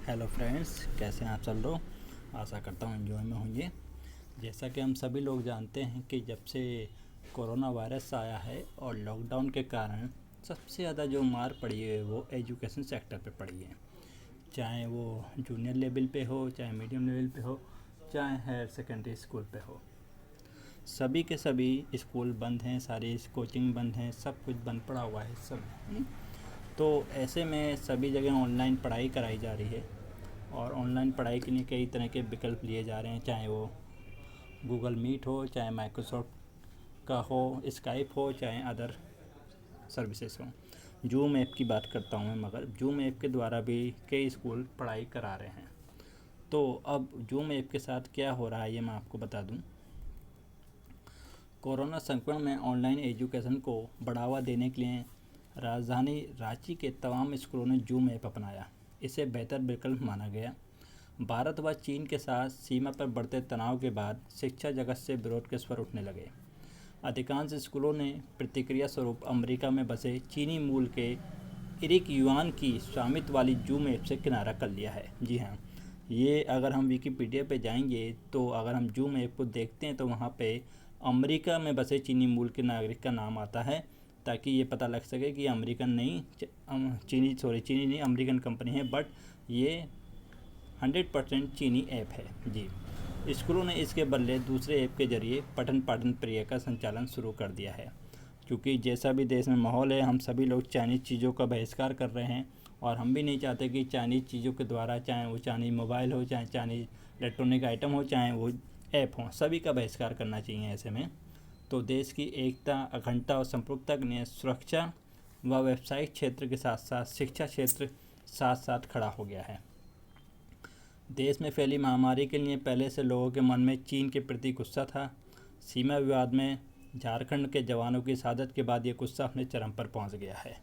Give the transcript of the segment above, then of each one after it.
Hello friends, कैसे हैं आप सब लोग। आशा करता हूँ एंजॉय में होंगे। जैसा कि हम सभी लोग जानते हैं कि जब से कोरोना वायरस आया है और लॉकडाउन के कारण सबसे ज़्यादा जो मार पड़ी है वो एजुकेशन सेक्टर पे पड़ी है। चाहे वो जूनियर लेवल पे हो, चाहे मीडियम लेवल पे हो, चाहे हायर सेकेंडरी स्कूल पे हो, सभी के सभी स्कूल बंद हैं, सारी कोचिंग बंद हैं, सब कुछ बंद पड़ा हुआ है सब। तो ऐसे में सभी जगह ऑनलाइन पढ़ाई कराई जा रही है और ऑनलाइन पढ़ाई के लिए कई तरह के विकल्प लिए जा रहे हैं, चाहे वो गूगल मीट हो, चाहे माइक्रोसॉफ्ट का हो, स्काइप हो, चाहे अदर सर्विसेज हो। जूम ऐप की बात करता हूँ मैं, मगर जूम ऐप के द्वारा भी कई स्कूल पढ़ाई करा रहे हैं। तो अब जूम ऐप के साथ क्या हो रहा है ये मैं आपको बता दूँ। कोरोना संक्रमण में ऑनलाइन एजुकेशन को बढ़ावा देने के लिए राजधानी रांची के तमाम स्कूलों ने जूम ऐप अपनाया। इसे बेहतर विकल्प माना गया। भारत व चीन के साथ सीमा पर बढ़ते तनाव के बाद शिक्षा जगत से विरोध के स्वर उठने लगे। अधिकांश स्कूलों ने प्रतिक्रिया स्वरूप अमेरिका में बसे चीनी मूल के इरिक युआन की स्वामित्व वाली जूम ऐप से किनारा कर लिया है। जी हाँ, ये अगर हम विकिपीडिया पे जाएंगे तो अगर हम जूम ऐप को देखते हैं तो वहाँ पे अमेरिका में बसे चीनी मूल के नागरिक का नाम आता है, ताकि ये पता लग सके कि अमेरिकन नहीं, चीनी नहीं, अमेरिकन कंपनी है, बट ये 100% चीनी ऐप है। जी, स्कूलों ने इसके बदले दूसरे ऐप के जरिए पठन पाठन प्रक्रिया का संचालन शुरू कर दिया है। क्योंकि जैसा भी देश में माहौल है, हम सभी लोग चाइनीज़ चीज़ों का बहिष्कार कर रहे हैं और हम भी नहीं चाहते कि चाइनीज़ चीज़ों के द्वारा, चाहे वो चाइनीज़ मोबाइल हो, चाहे चाइनीज़ इलेक्ट्रॉनिक आइटम हो, चाहे वो ऐप हो, सभी का बहिष्कार करना चाहिए। ऐसे में तो देश की एकता, अखंडता और संप्रभुता के लिए सुरक्षा व व्यावसायिक क्षेत्र के साथ साथ शिक्षा क्षेत्र साथ साथ खड़ा हो गया है। देश में फैली महामारी के लिए पहले से लोगों के मन में चीन के प्रति गुस्सा था। सीमा विवाद में झारखंड के जवानों की शहादत के बाद ये गुस्सा अपने चरम पर पहुंच गया है।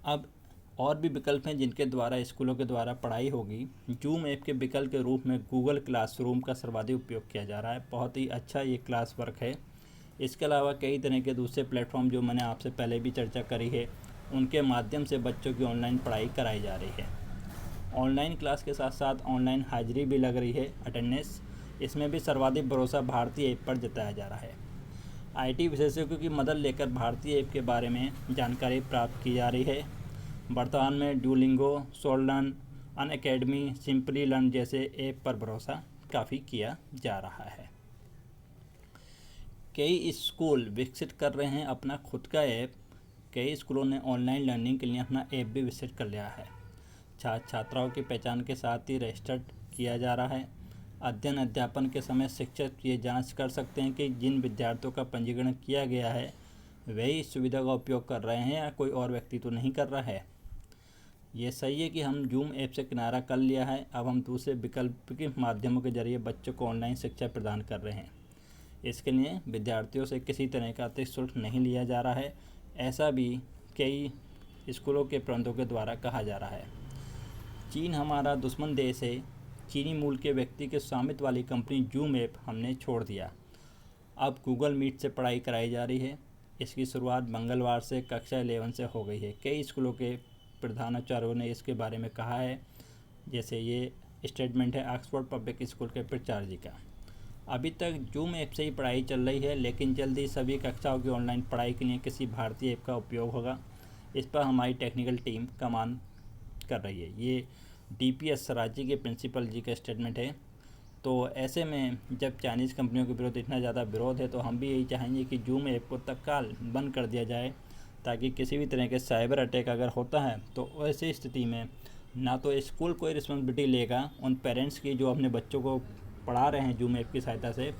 अब और भी विकल्प हैं जिनके द्वारा स्कूलों के द्वारा पढ़ाई होगी। जूम ऐप के विकल्प के रूप में गूगल क्लासरूम का सर्वाधिक उपयोग किया जा रहा है। बहुत ही अच्छा ये क्लास वर्क है। इसके अलावा कई तरह के दूसरे प्लेटफॉर्म जो मैंने आपसे पहले भी चर्चा करी है, उनके माध्यम से बच्चों की ऑनलाइन पढ़ाई कराई जा रही है। ऑनलाइन क्लास के साथ साथ ऑनलाइन हाजिरी भी लग रही है, अटेंडेंस। इसमें भी सर्वाधिक भरोसा भारतीय ऐप पर जताया जा रहा है। आईटी विशेषज्ञों की मदद लेकर भारतीय ऐप के बारे में जानकारी प्राप्त की जा रही है। वर्तमान में ड्यूलिंगो, सोलर्न, अनअकैडमी, सिंपली लर्न जैसे ऐप पर भरोसा काफ़ी किया जा रहा है। कई स्कूल विकसित कर रहे हैं अपना खुद का ऐप। कई स्कूलों ने ऑनलाइन लर्निंग के लिए अपना ऐप भी विकसित कर लिया है। छात्र छात्राओं की पहचान के साथ ही रजिस्टर्ड किया जा रहा है। अध्ययन अध्यापन के समय शिक्षक ये जांच कर सकते हैं कि जिन विद्यार्थियों का पंजीकरण किया गया है वही इस सुविधा का उपयोग कर रहे हैं या कोई और व्यक्ति तो नहीं कर रहा है। ये सही है कि हम जूम ऐप से किनारा कर लिया है। अब हम दूसरे विकल्प के माध्यमों के जरिए बच्चों को ऑनलाइन शिक्षा प्रदान कर रहे हैं। इसके लिए विद्यार्थियों से किसी तरह का अतिरिक्त शुल्क नहीं लिया जा रहा है, ऐसा भी कई स्कूलों के प्रबंधकों के द्वारा कहा जा रहा है। चीन हमारा दुश्मन देश है। चीनी मूल के व्यक्ति के स्वामित्व वाली कंपनी जूम ऐप हमने छोड़ दिया। अब गूगल मीट से पढ़ाई कराई जा रही है। इसकी शुरुआत मंगलवार से कक्षा 11 से हो गई है। कई स्कूलों के प्रधानाचार्यों ने इसके बारे में कहा है। जैसे ये स्टेटमेंट है ऑक्सफोर्ड पब्लिक स्कूल के प्राचार्य जी का। अभी तक जूम ऐप से ही पढ़ाई चल रही है, लेकिन जल्दी सभी कक्षाओं की ऑनलाइन पढ़ाई के लिए किसी भारतीय ऐप का उपयोग होगा। इस पर हमारी टेक्निकल टीम कमान कर रही है। ये डीपीएस रांची के प्रिंसिपल जी का स्टेटमेंट है। तो ऐसे में जब चाइनीज़ कंपनियों के विरुद्ध इतना ज़्यादा विरोध है तो हम भी यही चाहेंगे कि जूम ऐप को तत्काल बंद कर दिया जाए, ताकि किसी भी तरह के साइबर अटैक अगर होता है तो ऐसी स्थिति में ना तो स्कूल कोई रिस्पॉन्सिबिलिटी लेगा उन पेरेंट्स की जो अपने बच्चों को पढ़ा रहे हैं जूम ऐप की सहायता से,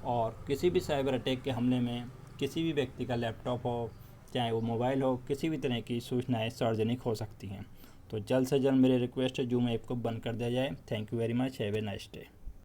और किसी भी साइबर अटैक के हमले में किसी भी व्यक्ति का लैपटॉप हो, चाहे वो मोबाइल हो, किसी भी तरह की सूचनाएं सार्वजनिक हो सकती हैं। तो जल्द से जल्द मेरी रिक्वेस्ट है जूम ऐप को बंद कर दिया जाए। Thank you very much. Have a nice day.